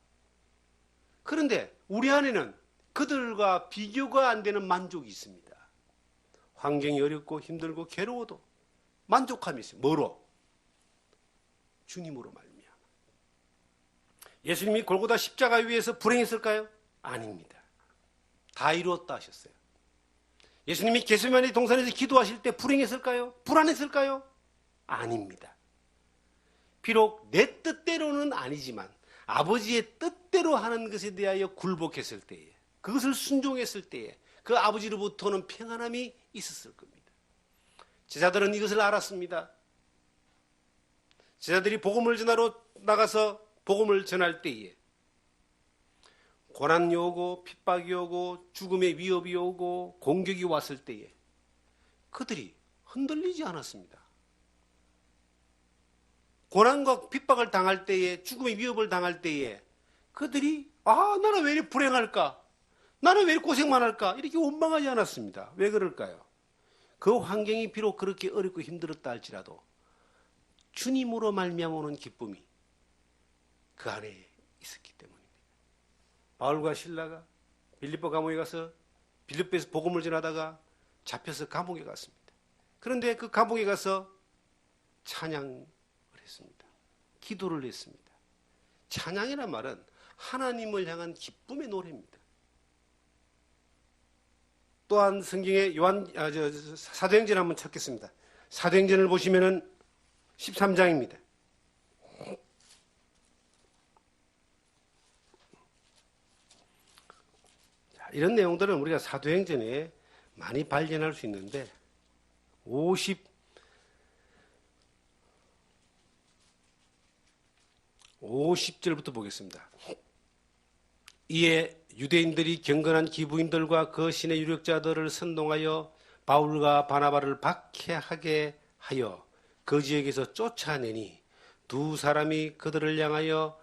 그런데 우리 안에는 그들과 비교가 안 되는 만족이 있습니다. 환경이 어렵고 힘들고 괴로워도 만족함이 있어요. 뭐로? 주님으로 말미암아. 예수님이 골고다 십자가 위에서 불행했을까요? 아닙니다. 다 이루었다 하셨어요. 예수님이 겟세마네 동산에서 기도하실 때 불행했을까요? 불안했을까요? 아닙니다. 비록 내 뜻대로는 아니지만 아버지의 뜻대로 하는 것에 대하여 굴복했을 때에, 그것을 순종했을 때에 그 아버지로부터는 평안함이 있었을 겁니다. 제자들은 이것을 알았습니다. 제자들이 복음을 전하러 나가서 복음을 전할 때에 고난이 오고 핍박이 오고 죽음의 위협이 오고 공격이 왔을 때에 그들이 흔들리지 않았습니다. 고난과 핍박을 당할 때에, 죽음의 위협을 당할 때에 그들이 나는 왜 이렇게 불행할까? 나는 왜 이렇게 고생만 할까? 이렇게 원망하지 않았습니다. 왜 그럴까요? 그 환경이 비록 그렇게 어렵고 힘들었다 할지라도 주님으로 말미암아 오는 기쁨이 그 안에 있었기 때문입니다. 바울과 실라가 빌립보 감옥에 가서 빌립보에서 복음을 전하다가 잡혀서 감옥에 갔습니다. 그런데 그 감옥에 가서 찬양을 했습니다. 기도를 했습니다. 찬양이란 말은 하나님을 향한 기쁨의 노래입니다. 또한 성경에 사도행전 한번 찾겠습니다. 사도행전을 보시면은 13장입니다. 이런 내용들은 우리가 사도행전에 많이 발견할 수 있는데 50절부터 보겠습니다. 이에 유대인들이 경건한 기부인들과 그 신의 유력자들을 선동하여 바울과 바나바를 박해하게 하여 그 지역에서 쫓아내니 두 사람이 그들을 향하여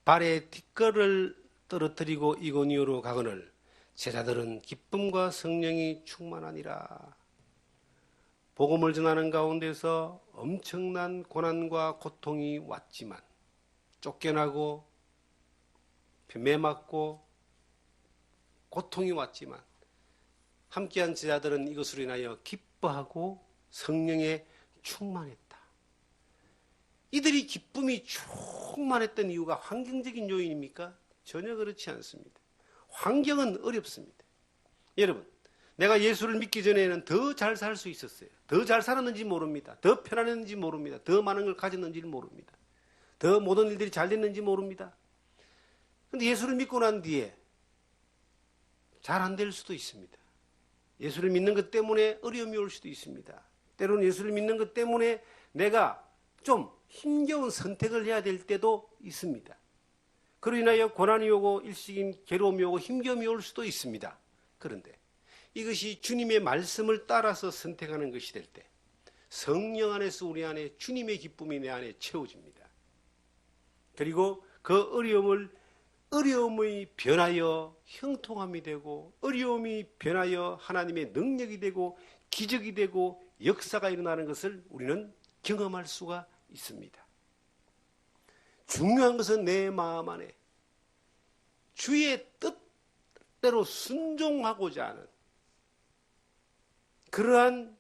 발에 뒷걸을 떨어뜨리고 이고니오로 가거늘 제자들은 기쁨과 성령이 충만하니라. 복음을 전하는 가운데서 엄청난 고난과 고통이 왔지만 쫓겨나고 매맞고 고통이 왔지만 함께한 제자들은 이것으로 인하여 기뻐하고 성령에 충만했다. 이들이 기쁨이 충만했던 이유가 환경적인 요인입니까? 전혀 그렇지 않습니다. 환경은 어렵습니다. 여러분, 내가 예수를 믿기 전에는 더 잘 살 수 있었어요. 더 잘 살았는지 모릅니다. 더 편안했는지 모릅니다. 더 많은 걸 가졌는지를 모릅니다. 더 모든 일들이 잘 됐는지 모릅니다. 그런데 예수를 믿고 난 뒤에 잘 안 될 수도 있습니다. 예수를 믿는 것 때문에 어려움이 올 수도 있습니다. 때로는 예수를 믿는 것 때문에 내가 좀 힘겨운 선택을 해야 될 때도 있습니다. 그로 인하여 고난이 오고 일시적인 괴로움이 오고 힘겨움이 올 수도 있습니다. 그런데 이것이 주님의 말씀을 따라서 선택하는 것이 될 때 성령 안에서 우리 안에 주님의 기쁨이 내 안에 채워집니다. 그리고 그 어려움이 변하여 형통함이 되고 어려움이 변하여 하나님의 능력이 되고 기적이 되고 역사가 일어나는 것을 우리는 경험할 수가 있습니다. 중요한 것은 내 마음 안에 주의 뜻대로 순종하고자 하는 그러한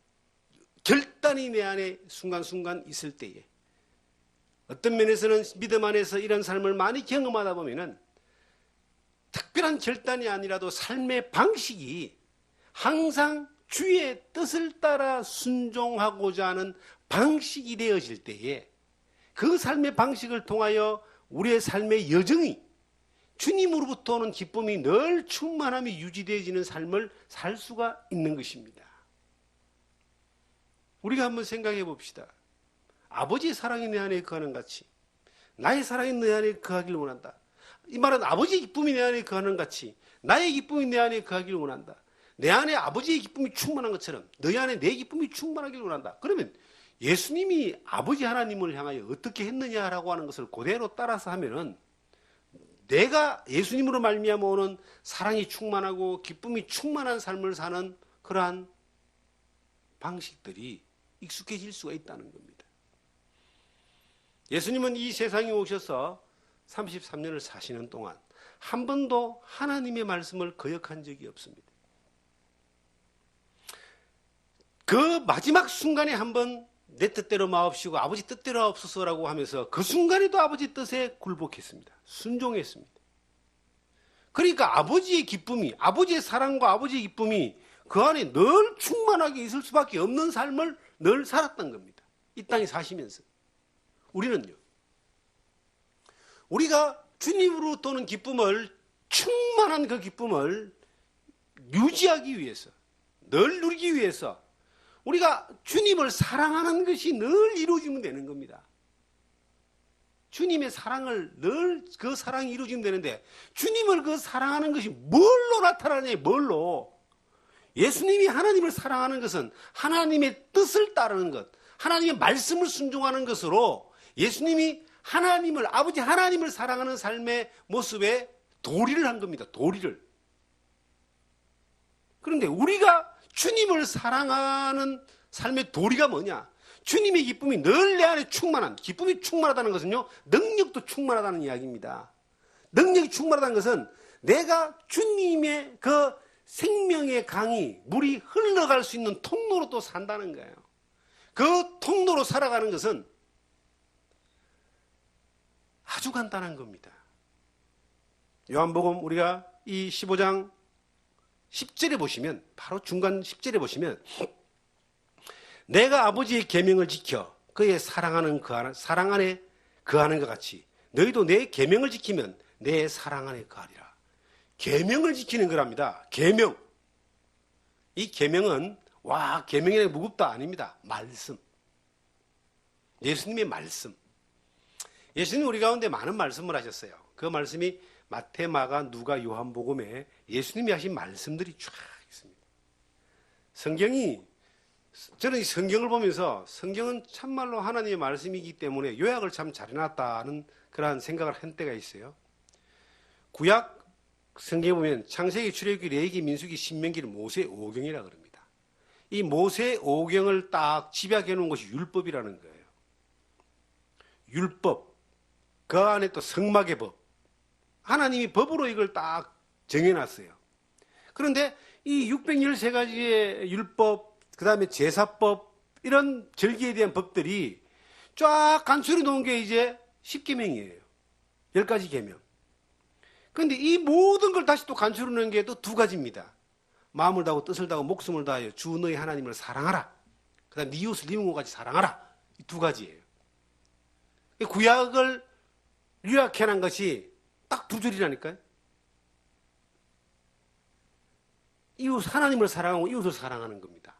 결단이 내 안에 순간순간 있을 때에 어떤 면에서는 믿음 안에서 이런 삶을 많이 경험하다 보면은 특별한 결단이 아니라도 삶의 방식이 항상 주의 뜻을 따라 순종하고자 하는 방식이 되어질 때에 그 삶의 방식을 통하여 우리의 삶의 여정이 주님으로부터 오는 기쁨이 늘 충만함이 유지되어지는 삶을 살 수가 있는 것입니다. 우리가 한번 생각해 봅시다. 아버지의 사랑이 내 안에 거하는 같이 나의 사랑이 내 안에 거하기를 원한다. 이 말은 아버지의 기쁨이 내 안에 거하는 같이 나의 기쁨이 내 안에 거하기를 원한다. 내 안에 아버지의 기쁨이 충만한 것처럼 너희 안에 내 기쁨이 충만하길 원한다. 그러면 예수님이 아버지 하나님을 향하여 어떻게 했느냐라고 하는 것을 그대로 따라서 하면은 내가 예수님으로 말미암아 오는 사랑이 충만하고 기쁨이 충만한 삶을 사는 그러한 방식들이 익숙해질 수가 있다는 겁니다. 예수님은 이 세상에 오셔서 33년을 사시는 동안 한 번도 하나님의 말씀을 거역한 적이 없습니다. 그 마지막 순간에 한번 내 뜻대로 마옵시고 아버지 뜻대로 하옵소서라고 하면서 그 순간에도 아버지 뜻에 굴복했습니다. 순종했습니다. 그러니까 아버지의 기쁨이, 아버지의 사랑과 아버지의 기쁨이 그 안에 늘 충만하게 있을 수밖에 없는 삶을 늘 살았던 겁니다. 이 땅에 사시면서. 우리는요, 우리가 주님으로부터 오는 기쁨을, 충만한 그 기쁨을 유지하기 위해서, 늘 누리기 위해서 우리가 주님을 사랑하는 것이 늘 이루어지면 되는 겁니다. 주님의 사랑을 늘 그 사랑이 이루어지면 되는데 주님을 그 사랑하는 것이 뭘로 나타나냐, 뭘로? 예수님이 하나님을 사랑하는 것은 하나님의 뜻을 따르는 것, 하나님의 말씀을 순종하는 것으로 예수님이 하나님을, 아버지 하나님을 사랑하는 삶의 모습에 도리를 한 겁니다. 도리를. 그런데 우리가 주님을 사랑하는 삶의 도리가 뭐냐? 주님의 기쁨이 늘 내 안에 충만한, 기쁨이 충만하다는 것은요, 능력도 충만하다는 이야기입니다. 능력이 충만하다는 것은 내가 주님의 그 생명의 강이, 물이 흘러갈 수 있는 통로로 또 산다는 거예요. 그 통로로 살아가는 것은 아주 간단한 겁니다. 요한복음 우리가 이 15장 10절에 보시면, 바로 중간 10절에 보시면, 내가 아버지의 계명을 지켜 그의 사랑하는 사랑 안에 거하는 것 같이 너희도 내 계명을 지키면 내 사랑 안에 거하리라. 계명을 지키는 거랍니다. 계명. 이 계명은 계명이 무겁다 아닙니다. 말씀. 예수님의 말씀. 예수님 우리 가운데 많은 말씀을 하셨어요. 그 말씀이 마태, 마가, 누가, 요한복음에 예수님이 하신 말씀들이 쫙 있습니다. 저는 이 성경을 보면서 성경은 참말로 하나님의 말씀이기 때문에 요약을 참 잘해놨다는 그러한 생각을 한 때가 있어요. 구약 성경에 보면 창세기, 출애굽기, 레위기, 민수기, 신명기를 모세오경이라 그럽니다. 이 모세오경을 딱 집약해 놓은 것이 율법이라는 거예요. 율법. 그 안에 또 성막의 법. 하나님이 법으로 이걸 딱 정해놨어요. 그런데 이 613가지의 율법, 그 다음에 제사법, 이런 절기에 대한 법들이 쫙 간추려 놓은 게 이제 10계명이에요. 10가지 계명. 그런데 이 모든 걸 다시 또 간추려 놓은 게 또 2가지입니다. 마음을 다하고 뜻을 다하고 목숨을 다하여 주 너희 하나님을 사랑하라. 그 다음에 네 이웃을 네 몸같이 사랑하라. 이 2가지예요. 구약을 요약해놓은 것이 딱 2줄이라니까요. 하나님을 사랑하고 이웃을 사랑하는 겁니다.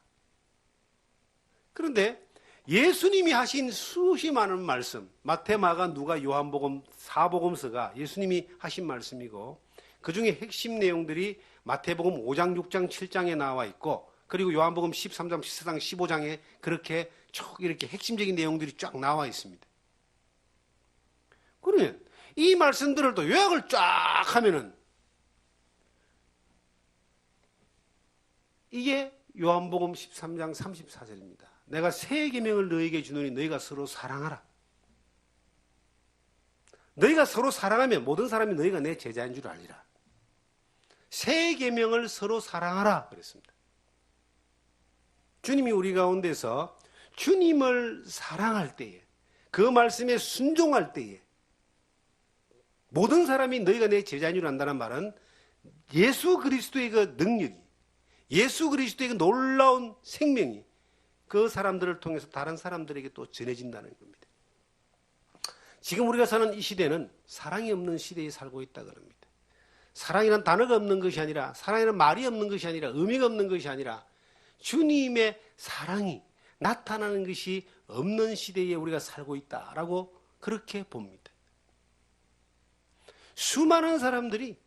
그런데 예수님이 하신 수시 많은 말씀, 마태, 마가, 누가, 요한복음, 사복음서가 예수님이 하신 말씀이고, 그 중에 핵심 내용들이 마태복음 5장, 6장, 7장에 나와 있고, 그리고 요한복음 13장, 14장, 15장에 그렇게 쭉 이렇게 핵심적인 내용들이 쫙 나와 있습니다. 그러면 이 말씀들을 또 요약을 쫙 하면은 이게 요한복음 13장 34절입니다. 내가 새 계명을 너희에게 주노니 너희가 서로 사랑하라. 너희가 서로 사랑하면 모든 사람이 너희가 내 제자인 줄 알리라. 새 계명을 서로 사랑하라 그랬습니다. 주님이 우리 가운데서 주님을 사랑할 때에, 그 말씀에 순종할 때에 모든 사람이 너희가 내 제자인 줄 안다는 말은 예수 그리스도의 그 능력이, 예수 그리스도의 그 놀라운 생명이 그 사람들을 통해서 다른 사람들에게 또 전해진다는 겁니다. 지금 우리가 사는 이 시대는 사랑이 없는 시대에 살고 있다 그럽니다. 사랑이란 단어가 없는 것이 아니라, 사랑이란 말이 없는 것이 아니라, 의미가 없는 것이 아니라 주님의 사랑이 나타나는 것이 없는 시대에 우리가 살고 있다라고 그렇게 봅니다. 수많은 사람들이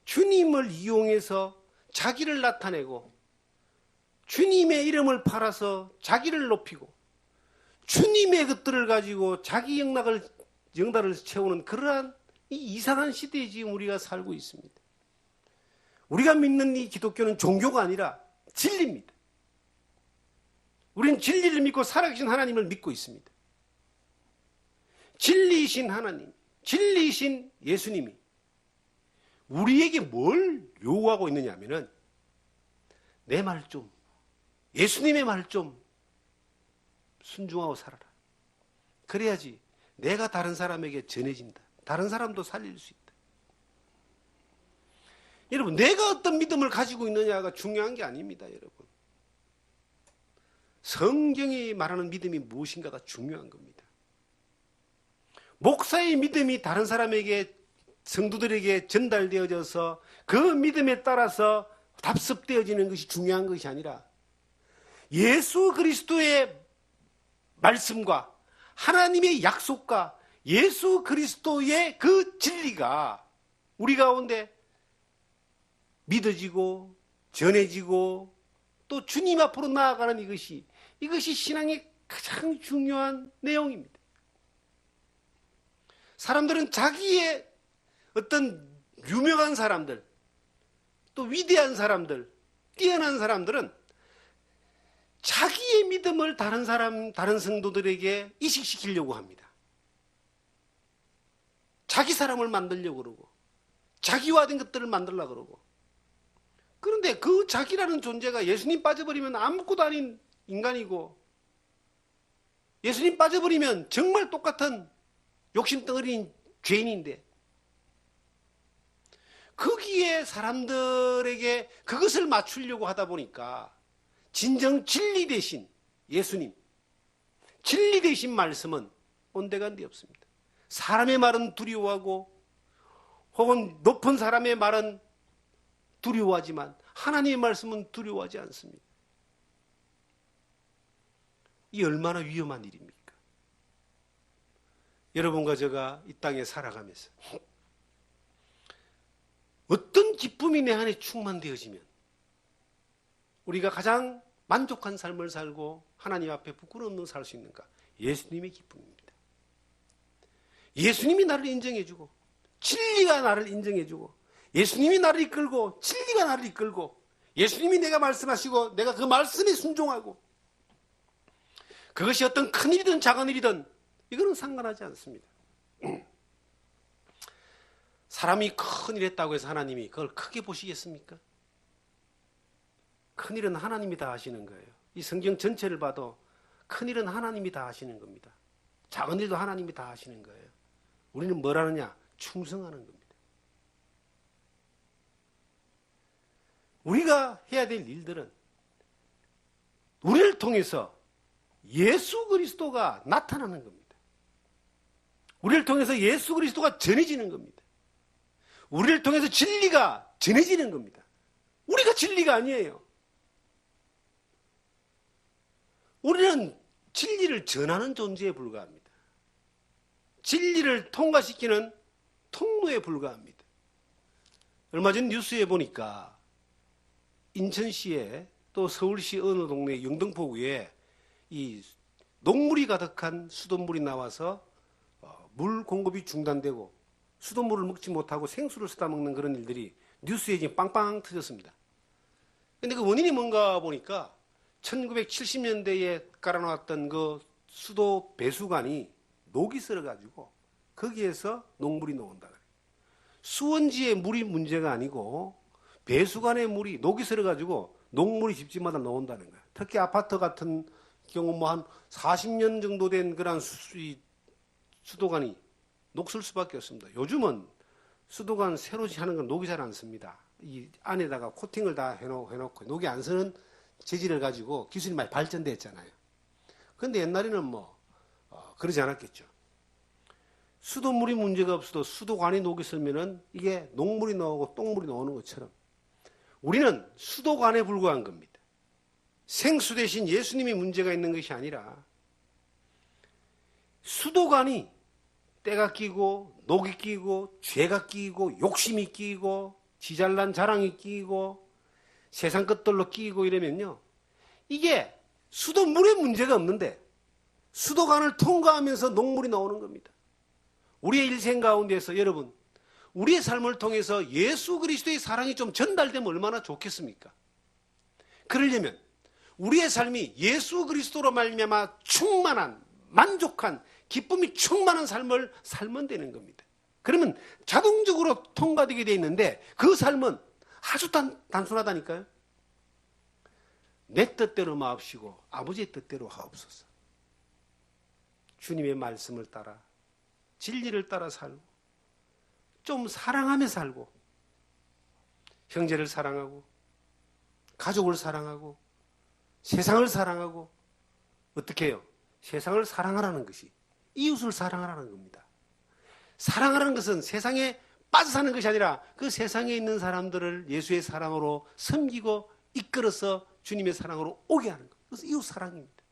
주님을 이용해서 자기를 나타내고 주님의 이름을 팔아서 자기를 높이고 주님의 것들을 가지고 자기 영달을 채우는 그러한 이 이상한 시대에 지금 우리가 살고 있습니다. 우리가 믿는 이 기독교는 종교가 아니라 진리입니다. 우리는 진리를 믿고 살아계신 하나님을 믿고 있습니다. 진리이신 하나님, 진리이신 예수님이 우리에게 뭘 요구하고 있느냐 하면은 내 말 좀, 예수님의 말 좀 순종하고 살아라. 그래야지 내가 다른 사람에게 전해진다. 다른 사람도 살릴 수 있다. 여러분, 내가 어떤 믿음을 가지고 있느냐가 중요한 게 아닙니다, 여러분. 성경이 말하는 믿음이 무엇인가가 중요한 겁니다. 목사의 믿음이 다른 사람에게, 성도들에게 전달되어져서 그 믿음에 따라서 답습되어지는 것이 중요한 것이 아니라 예수 그리스도의 말씀과 하나님의 약속과 예수 그리스도의 그 진리가 우리 가운데 믿어지고 전해지고 또 주님 앞으로 나아가는 이것이 신앙의 가장 중요한 내용입니다. 사람들은 자기의 어떤 유명한 사람들, 또 위대한 사람들, 뛰어난 사람들은 자기의 믿음을 다른 성도들에게 이식시키려고 합니다. 자기 사람을 만들려고 그러고, 자기화된 것들을 만들려고 그러고. 그런데 그 자기라는 존재가 예수님 빠져버리면 아무것도 아닌 인간이고, 예수님 빠져버리면 정말 똑같은 욕심덩어리인 죄인인데, 거기에 사람들에게 그것을 맞추려고 하다 보니까 진정 진리 대신 예수님, 진리 대신 말씀은 온데간데 없습니다. 사람의 말은 두려워하고 혹은 높은 사람의 말은 두려워하지만 하나님의 말씀은 두려워하지 않습니다. 이 얼마나 위험한 일입니까? 여러분과 제가 이 땅에 살아가면서 어떤 기쁨이 내 안에 충만되어지면 우리가 가장 만족한 삶을 살고 하나님 앞에 부끄러움 없는 살 수 있는가? 예수님의 기쁨입니다. 예수님이 나를 인정해주고 진리가 나를 인정해주고 예수님이 나를 이끌고 진리가 나를 이끌고 예수님이 내가 말씀하시고 내가 그 말씀에 순종하고 그것이 어떤 큰 일이든 작은 일이든 이거는 상관하지 않습니다. 사람이 큰 일 했다고 해서 하나님이 그걸 크게 보시겠습니까? 큰 일은 하나님이 다 하시는 거예요. 이 성경 전체를 봐도 큰 일은 하나님이 다 하시는 겁니다. 작은 일도 하나님이 다 하시는 거예요. 우리는 뭘 하느냐? 충성하는 겁니다. 우리가 해야 될 일들은 우리를 통해서 예수 그리스도가 나타나는 겁니다. 우리를 통해서 예수 그리스도가 전해지는 겁니다. 우리를 통해서 진리가 전해지는 겁니다. 우리가 진리가 아니에요. 우리는 진리를 전하는 존재에 불과합니다. 진리를 통과시키는 통로에 불과합니다. 얼마 전 뉴스에 보니까 인천시에 또 서울시 어느 동네 영등포구에 이 녹물이 가득한 수돗물이 나와서 물 공급이 중단되고 수돗물을 먹지 못하고 생수를 쓰다 먹는 그런 일들이 뉴스에 지금 빵빵 터졌습니다. 근데 그 원인이 뭔가 보니까 1970년대에 깔아놓았던 그 수도 배수관이 녹이 썰어가지고 거기에서 녹물이 나온다 그래요. 수원지의 물이 문제가 아니고 배수관의 물이 녹이 썰어가지고 녹물이 집집마다 나온다는 거예요. 특히 아파트 같은 경우 뭐 한 40년 정도 된 그런 수도관이 녹슬 수밖에 없습니다. 요즘은 수도관 새로 하는 건 녹이 잘 안 씁니다. 이 안에다가 코팅을 다 해놓고 녹이 안 쓰는 재질을 가지고 기술이 많이 발전됐잖아요. 그런데 옛날에는 그러지 않았겠죠. 수돗물이 문제가 없어도 수도관이 녹이 슬면은 이게 녹물이 나오고 똥물이 나오는 것처럼 우리는 수도관에 불과한 겁니다. 생수 대신 예수님이 문제가 있는 것이 아니라 수도관이 때가 끼고 녹이 끼고 죄가 끼고 욕심이 끼고 지잘난 자랑이 끼고 세상 것들로 끼고 이러면요. 이게 수도 물에 문제가 없는데 수도관을 통과하면서 녹물이 나오는 겁니다. 우리의 일생 가운데서 여러분, 우리의 삶을 통해서 예수 그리스도의 사랑이 좀 전달되면 얼마나 좋겠습니까? 그러려면 우리의 삶이 예수 그리스도로 말미암아 충만한, 만족한, 기쁨이 충만한 삶을 살면 되는 겁니다. 그러면 자동적으로 통과되게 되어 있는데 그 삶은 아주 단순하다니까요. 내 뜻대로 마옵시고 아버지의 뜻대로 하옵소서. 주님의 말씀을 따라 진리를 따라 살고 좀 사랑하며 살고 형제를 사랑하고 가족을 사랑하고 세상을 사랑하고 어떻게 해요? 세상을 사랑하라는 것이 이웃을 사랑하라는 겁니다. 사랑하라는 것은 세상에 빠져 사는 것이 아니라 그 세상에 있는 사람들을 예수의 사랑으로 섬기고 이끌어서 주님의 사랑으로 오게 하는 것. 그래서 이웃 사랑입니다.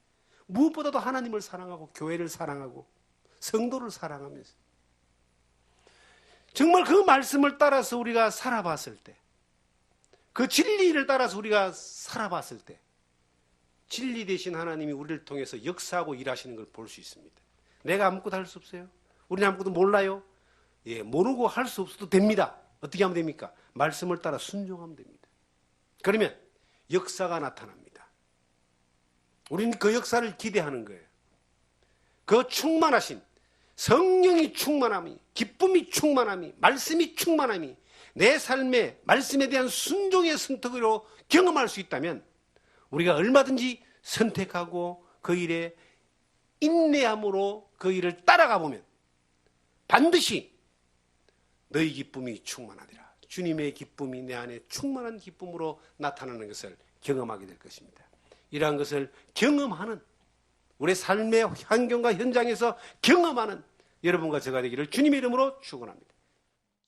무엇보다도 하나님을 사랑하고 교회를 사랑하고 성도를 사랑하면서 정말 그 말씀을 따라서 우리가 살아봤을 때, 그 진리를 따라서 우리가 살아봤을 때 진리 되신 하나님이 우리를 통해서 역사하고 일하시는 걸 볼 수 있습니다. 내가 아무것도 할 수 없어요? 우리는 아무것도 몰라요? 예, 모르고 할 수 없어도 됩니다. 어떻게 하면 됩니까? 말씀을 따라 순종하면 됩니다. 그러면 역사가 나타납니다. 우리는 그 역사를 기대하는 거예요. 그 충만하신 성령이 충만함이, 기쁨이 충만함이, 말씀이 충만함이 내 삶의 말씀에 대한 순종의 선택으로 경험할 수 있다면 우리가 얼마든지 선택하고 그 일에 인내함으로 그 일을 따라가 보면 반드시 너희 기쁨이 충만하리라. 주님의 기쁨이 내 안에 충만한 기쁨으로 나타나는 것을 경험하게 될 것입니다. 이러한 것을 경험하는 우리 삶의 환경과 현장에서 경험하는 여러분과 제가 되기를 주님의 이름으로 축원합니다.